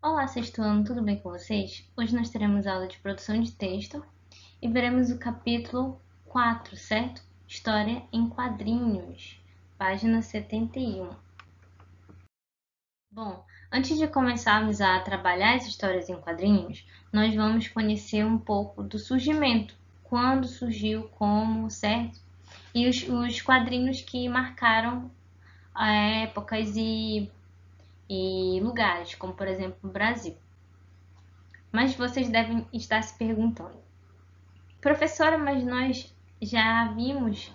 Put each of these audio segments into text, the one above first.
Olá, sexto ano, tudo bem com vocês? Hoje nós teremos aula de produção de texto e veremos o capítulo 4, certo? História em quadrinhos, página 71. Bom, antes de começarmos a trabalhar as histórias em quadrinhos, nós vamos conhecer um pouco do surgimento, quando surgiu, como, certo? E os quadrinhos que marcaram épocas e lugares, como por exemplo o Brasil. Mas vocês devem estar se perguntando: professora, mas nós já vimos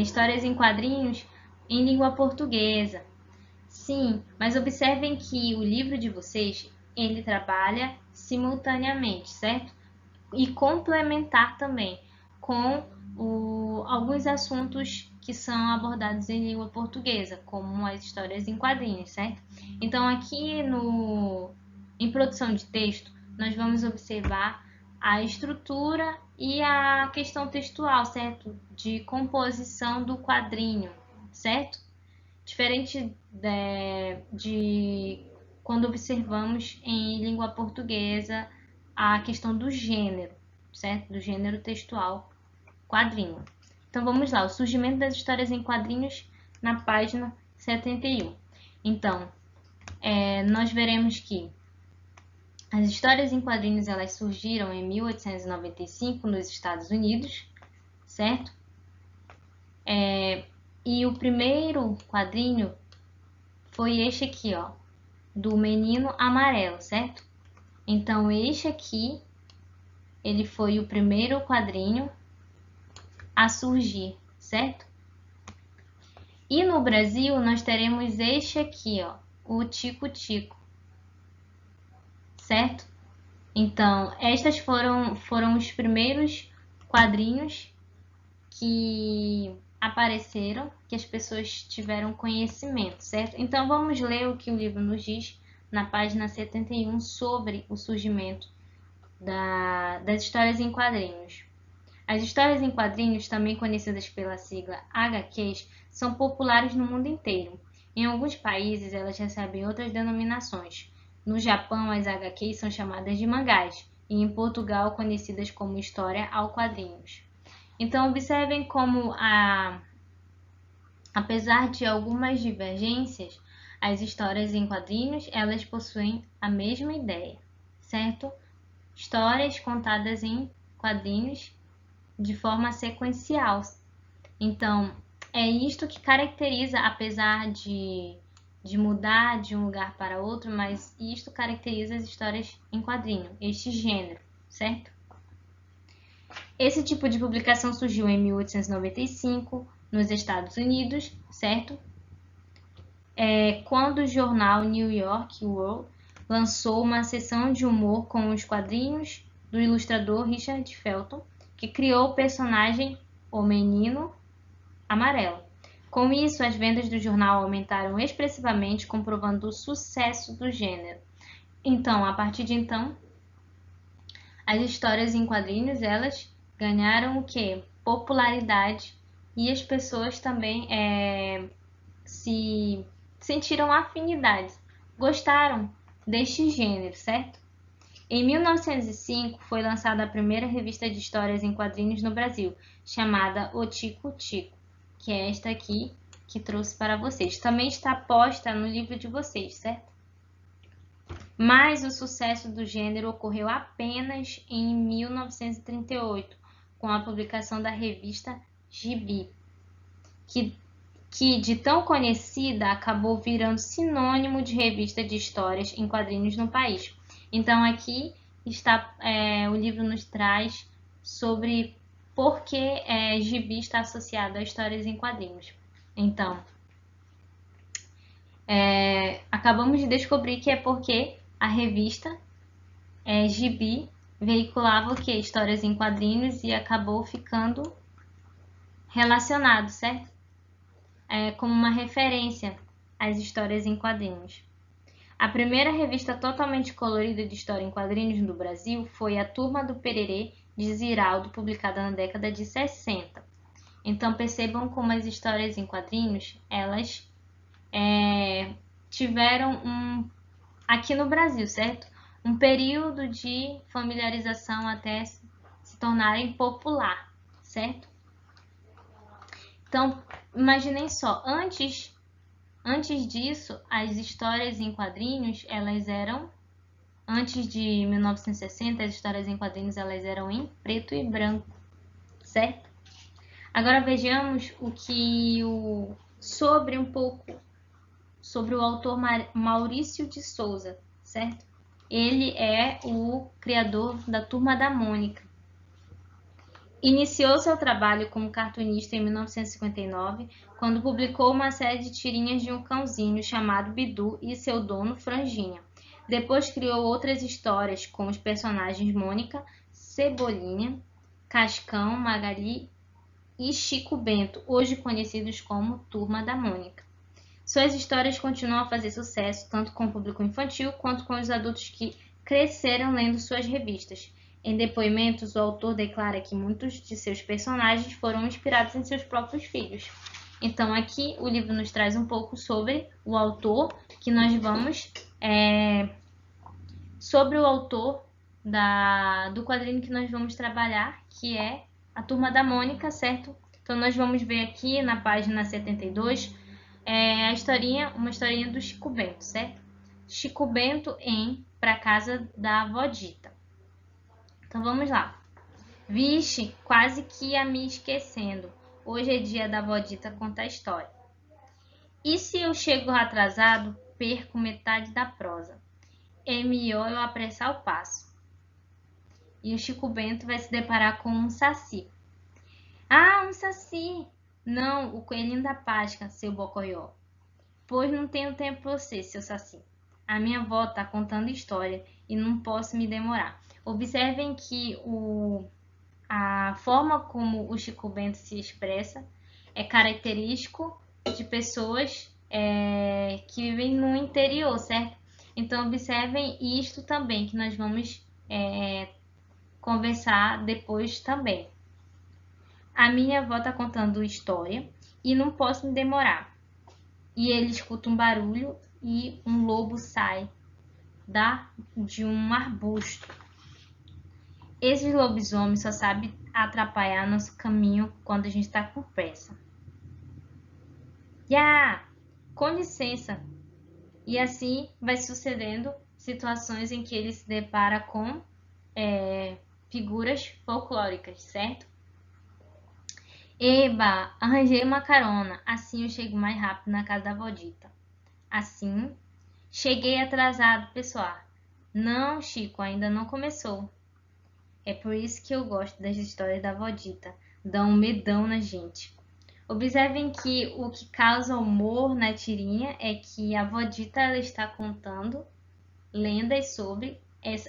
histórias em quadrinhos em língua portuguesa. Sim, mas observem que o livro de vocês, ele trabalha simultaneamente, certo? E complementar também com alguns assuntos que são abordados em língua portuguesa, como as histórias em quadrinhos, certo? Então aqui em produção de texto, nós vamos observar a estrutura e a questão textual, certo? De composição do quadrinho, certo? Diferente de quando observamos em língua portuguesa a questão do gênero, certo? Do gênero textual quadrinho. Então vamos lá, o surgimento das histórias em quadrinhos na página 71. Então, nós veremos que as histórias em quadrinhos elas surgiram em 1895 nos Estados Unidos, certo? E o primeiro quadrinho foi este aqui, ó, do Menino Amarelo, certo? Então este aqui, ele foi o primeiro quadrinho a surgir, certo? E no Brasil nós teremos este aqui, ó, o Tico Tico, certo? Então, estas foram os primeiros quadrinhos que apareceram, que as pessoas tiveram conhecimento, certo? Então, vamos ler o que o livro nos diz na página 71 sobre o surgimento das histórias em quadrinhos. As histórias em quadrinhos, também conhecidas pela sigla HQs, são populares no mundo inteiro. Em alguns países, elas recebem outras denominações. No Japão, as HQs são chamadas de mangás, e em Portugal, conhecidas como história ao quadrinhos. Então, observem como, apesar de algumas divergências, as histórias em quadrinhos elas possuem a mesma ideia, certo? Histórias contadas em quadrinhos de forma sequencial. Então, é isto que caracteriza, apesar de mudar de um lugar para outro, mas isto caracteriza as histórias em quadrinho, este gênero, certo? Esse tipo de publicação surgiu em 1895 nos Estados Unidos, certo? Quando o jornal New York World lançou uma seção de humor com os quadrinhos do ilustrador Richard Felton, que criou o personagem O Menino Amarelo. Com isso, as vendas do jornal aumentaram expressivamente, comprovando o sucesso do gênero. Então, a partir de então, as histórias em quadrinhos elas ganharam o quê? Popularidade, e as pessoas também se sentiram afinidade, gostaram deste gênero, certo? Em 1905 foi lançada a primeira revista de histórias em quadrinhos no Brasil, chamada O Tico Tico, que é esta aqui que trouxe para vocês. Também está posta no livro de vocês, certo? Mas o sucesso do gênero ocorreu apenas em 1938, com a publicação da revista Gibi, que de tão conhecida acabou virando sinônimo de revista de histórias em quadrinhos no país. Então aqui está o livro nos traz sobre por que Gibi está associado a histórias em quadrinhos. Então, acabamos de descobrir que é porque a revista Gibi veiculava o que? Histórias em quadrinhos e acabou ficando relacionado, certo? Como uma referência às histórias em quadrinhos. A primeira revista totalmente colorida de história em quadrinhos no Brasil foi A Turma do Pererê, de Ziraldo, publicada na década de 60. Então percebam como as histórias em quadrinhos, elas tiveram aqui no Brasil, certo? Um período de familiarização até se tornarem popular, certo? Então, imaginem só, antes disso, as histórias em quadrinhos, elas eram, antes de 1960, as histórias em quadrinhos, elas eram em preto e branco, certo? Agora vejamos sobre o autor Maurício de Souza, certo? Ele é o criador da Turma da Mônica. Iniciou seu trabalho como cartunista em 1959, quando publicou uma série de tirinhas de um cãozinho chamado Bidu e seu dono Franjinha. Depois criou outras histórias com os personagens Mônica, Cebolinha, Cascão, Magali e Chico Bento, hoje conhecidos como Turma da Mônica. Suas histórias continuam a fazer sucesso tanto com o público infantil quanto com os adultos que cresceram lendo suas revistas. Em depoimentos, o autor declara que muitos de seus personagens foram inspirados em seus próprios filhos. Então, aqui o livro nos traz um pouco sobre o autor, que nós vamos sobre o autor do quadrinho que nós vamos trabalhar, que é a Turma da Mônica, certo? Então, nós vamos ver aqui na página 72 uma historinha do Chico Bento, certo? Chico Bento Pra Casa da Avó Dita. Então vamos lá. Vixe, quase que ia me esquecendo. Hoje é dia da Avó Dita contar a história. E se eu chego atrasado, perco metade da prosa. É melhor eu apressar o passo. E o Chico Bento vai se deparar com um saci. Ah, um saci! Não, o coelhinho da Páscoa, seu bocoió. Pois não tenho tempo pra você, seu saci. A minha avó tá contando história e não posso me demorar. Observem que a forma como o Chico Bento se expressa é característico de pessoas que vivem no interior, certo? Então, observem isto também, que nós vamos conversar depois também. A minha avó tá contando história e não posso me demorar. E ele escuta um barulho e um lobo sai de um arbusto. Esses lobisomens só sabem atrapalhar nosso caminho quando a gente está com pressa. Com licença! E assim vai sucedendo situações em que ele se depara com figuras folclóricas, certo? Eba, arranjei uma carona, assim eu chego mais rápido na casa da avó Dita. Assim, cheguei atrasado, pessoal. Não, Chico, ainda não começou. É por isso que eu gosto das histórias da avó Dita. Dão um medão na gente. Observem que o que causa humor na tirinha é que a avó Dita ela está contando lendas sobre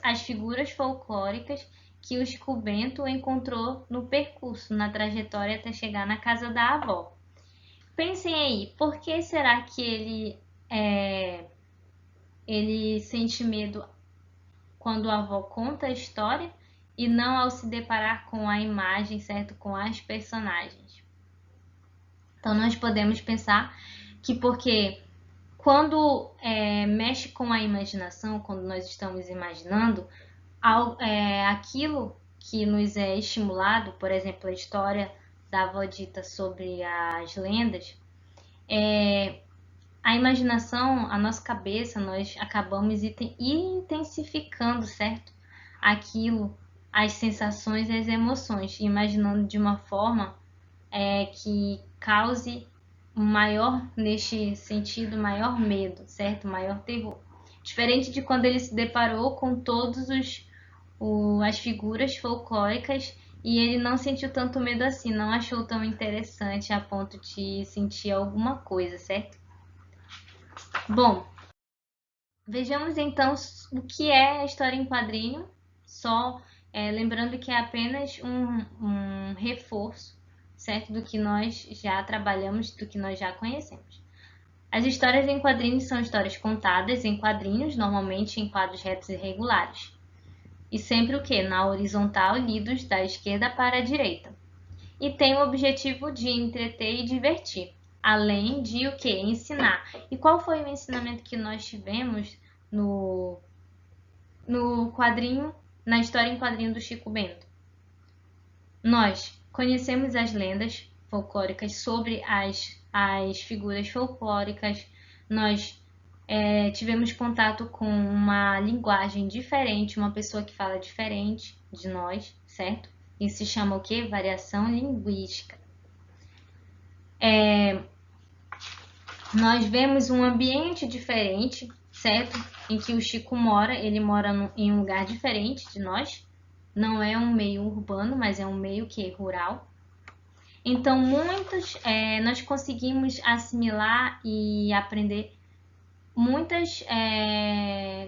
as figuras folclóricas que o Chico Bento encontrou no percurso, na trajetória até chegar na casa da avó. Pensem aí, por que será que ele sente medo quando a avó conta a história e não ao se deparar com a imagem, certo? Com as personagens. Então, nós podemos pensar que porque quando mexe com a imaginação, quando nós estamos imaginando, aquilo que nos é estimulado, por exemplo, a história da avó Dita sobre as lendas, a imaginação, a nossa cabeça, nós acabamos intensificando, certo? Aquilo, as sensações e as emoções, imaginando de uma forma que cause neste sentido, maior medo, certo? Maior terror. Diferente de quando ele se deparou com todas as figuras folclóricas e ele não sentiu tanto medo assim, não achou tão interessante a ponto de sentir alguma coisa, certo? Bom, vejamos então o que é a história em quadrinho, só lembrando que é apenas um reforço, certo? Do que nós já trabalhamos, do que nós já conhecemos. As histórias em quadrinhos são histórias contadas em quadrinhos, normalmente em quadros retos e regulares. E sempre o que? Na horizontal, lidos da esquerda para a direita. E tem o objetivo de entreter e divertir, além de o que? Ensinar. E qual foi o ensinamento que nós tivemos no, no quadrinho, na história em quadrinho do Chico Bento. Nós conhecemos as lendas folclóricas sobre as figuras folclóricas, nós tivemos contato com uma linguagem diferente, uma pessoa que fala diferente de nós, certo? Isso se chama o quê? Variação linguística. Nós vemos um ambiente diferente, certo? Em que o Chico mora, ele mora em um lugar diferente de nós. Não é um meio urbano, mas é um meio que rural. Então, nós conseguimos assimilar e aprender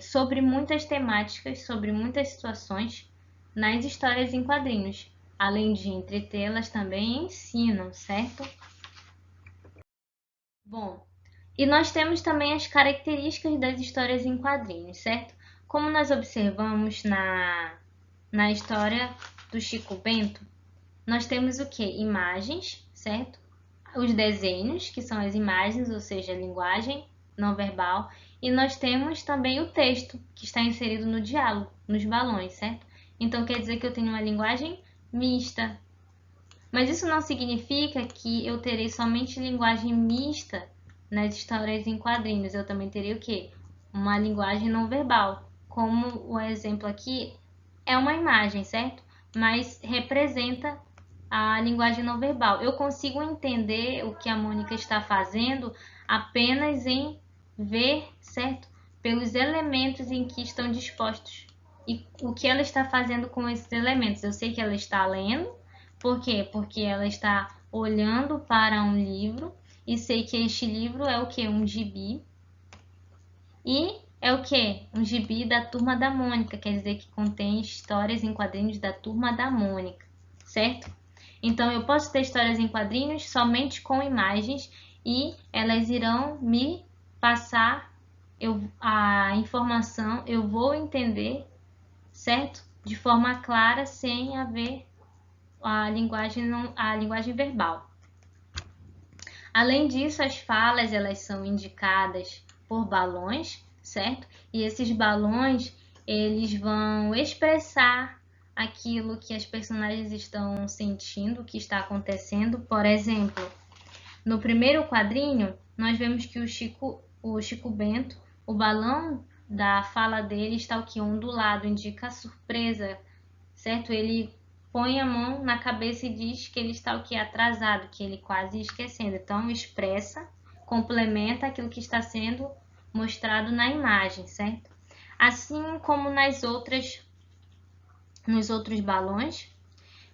sobre muitas temáticas, sobre muitas situações nas histórias em quadrinhos. Além de entretê-las, também ensinam, certo? Bom, e nós temos também as características das histórias em quadrinhos, certo? Como nós observamos na história do Chico Bento, nós temos o que? Imagens, certo? Os desenhos, que são as imagens, ou seja, a linguagem não verbal. E nós temos também o texto, que está inserido no diálogo, nos balões, certo? Então quer dizer que eu tenho uma linguagem mista. Mas isso não significa que eu terei somente linguagem mista nas histórias em quadrinhos. Eu também terei o quê? Uma linguagem não verbal. Como o exemplo aqui é uma imagem, certo? Mas representa a linguagem não verbal. Eu consigo entender o que a Mônica está fazendo apenas em ver, certo? Pelos elementos em que estão dispostos e o que ela está fazendo com esses elementos. Eu sei que ela está lendo, por quê? Porque ela está olhando para um livro e sei que este livro é o que? Um gibi. E é o que? Um gibi da Turma da Mônica, quer dizer que contém histórias em quadrinhos da Turma da Mônica, certo? Então eu posso ter histórias em quadrinhos somente com imagens e elas irão me passar a informação, eu vou entender, certo? De forma clara, sem haver a linguagem verbal. Além disso, as falas elas são indicadas por balões, certo? E esses balões eles vão expressar aquilo que as personagens estão sentindo, o que está acontecendo. Por exemplo, no primeiro quadrinho, nós vemos que o Chico Bento, o balão da fala dele está o que? Ondulado, indica surpresa, certo? Ele põe a mão na cabeça e diz que ele está o que? Atrasado, que ele quase esquecendo. Então, expressa, complementa aquilo que está sendo mostrado na imagem, certo? Assim como nos outros balões,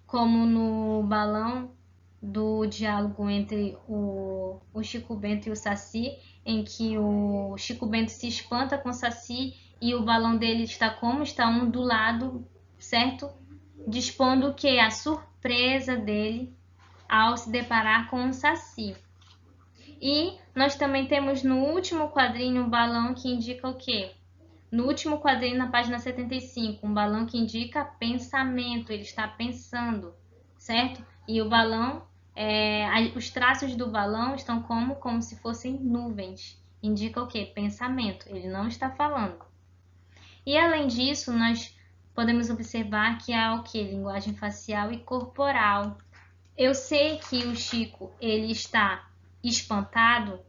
como no balão do diálogo entre o Chico Bento e o Saci, em que o Chico Bento se espanta com o Saci e o balão dele está como? Está ondulado, certo? Dispondo que a surpresa dele ao se deparar com um Saci. E nós também temos no último quadrinho um balão que indica o quê? No último quadrinho, na página 75, um balão que indica pensamento, ele está pensando, certo? E o balão, os traços do balão estão como se fossem nuvens. Indica o quê? Pensamento, ele não está falando. E além disso, nós podemos observar que há o que? Linguagem facial e corporal. Eu sei que o Chico ele está espantado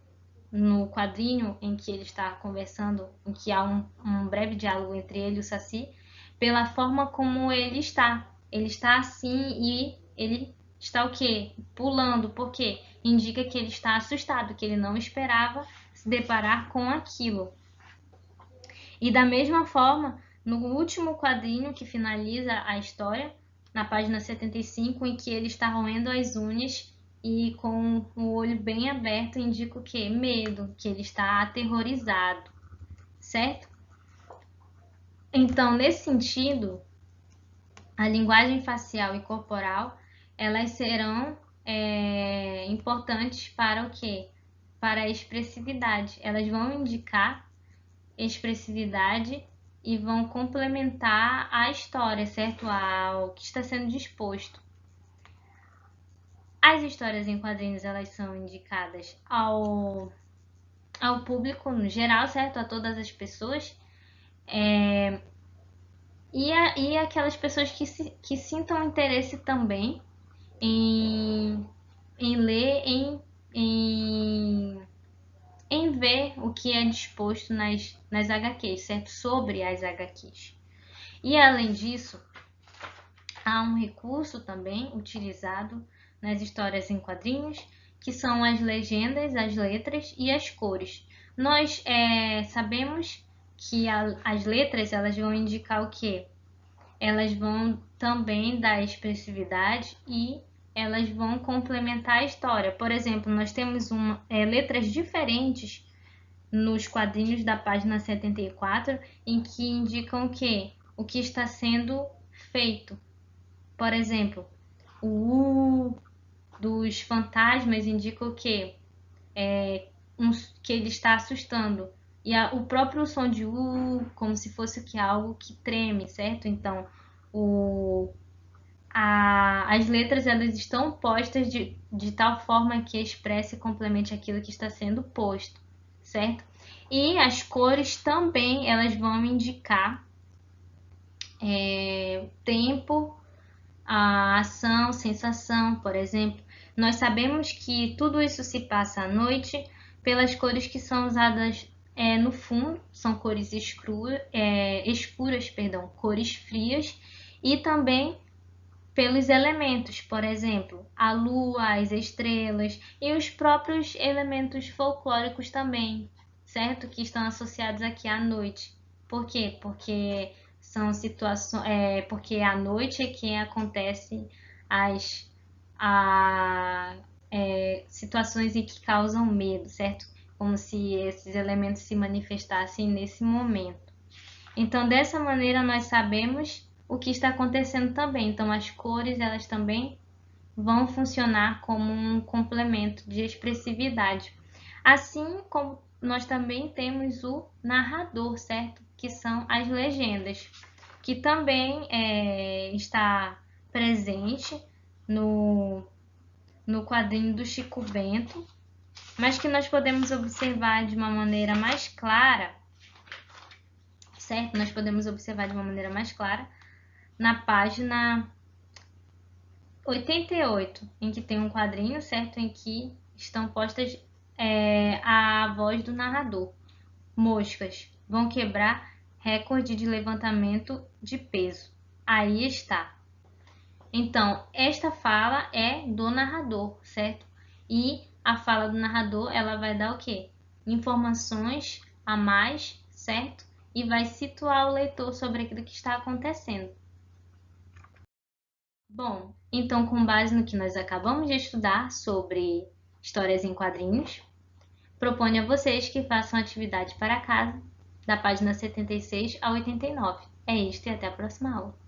no quadrinho em que ele está conversando, em que há um breve diálogo entre ele e o Saci, pela forma como ele está. Ele está assim e ele está o quê? Pulando, porque indica que ele está assustado, que ele não esperava se deparar com aquilo. E da mesma forma, no último quadrinho que finaliza a história, na página 75, em que ele está roendo as unhas e com o olho bem aberto, indica o que? Medo, que ele está aterrorizado, certo? Então, nesse sentido, a linguagem facial e corporal, elas serão importantes para o quê? Para a expressividade. Elas vão indicar expressividade e vão complementar a história, certo? Ao que está sendo disposto. As histórias em quadrinhos, elas são indicadas ao público no geral, certo? A todas as pessoas. E aquelas pessoas que sintam interesse também em, em ler, em, em ver o que é disposto nas HQs, certo? Sobre as HQs. E além disso, há um recurso também utilizado nas histórias em quadrinhos, que são as legendas, as letras e as cores. Nós sabemos que as letras elas vão indicar o quê? Elas vão também dar expressividade e elas vão complementar a história. Por exemplo, nós temos letras diferentes nos quadrinhos da página 74, em que indicam o quê? O que está sendo feito. Por exemplo, o U dos fantasmas indica o quê? Que ele está assustando. E o próprio som de como se fosse que algo que treme, certo? Então, as letras elas estão postas de tal forma que expresse e complemente aquilo que está sendo posto, certo? E as cores também elas vão indicar tempo, a ação, sensação, por exemplo. Nós sabemos que tudo isso se passa à noite pelas cores que são usadas no fundo, são cores escuras, cores frias, e também pelos elementos, por exemplo, a lua, as estrelas e os próprios elementos folclóricos também, certo? Que estão associados aqui à noite. Por quê? Porque são situações, porque à noite é que acontecem as situações em que causam medo, certo? Como se esses elementos se manifestassem nesse momento. Então, dessa maneira, nós sabemos o que está acontecendo também. Então, as cores, elas também vão funcionar como um complemento de expressividade. Assim como nós também temos o narrador, certo? Que são as legendas, que também está presente no quadrinho do Chico Bento, mas que nós podemos observar de uma maneira mais clara, certo? Nós podemos observar de uma maneira mais clara na página 88, em que tem um quadrinho, certo? Em que estão postas a voz do narrador. Moscas vão quebrar recorde de levantamento de peso. Aí está. Então, esta fala é do narrador, certo? E a fala do narrador, ela vai dar o quê? Informações a mais, certo? E vai situar o leitor sobre aquilo que está acontecendo. Bom, então, com base no que nós acabamos de estudar sobre histórias em quadrinhos, proponho a vocês que façam atividade para casa, da página 76 a 89. É isto e até a próxima aula.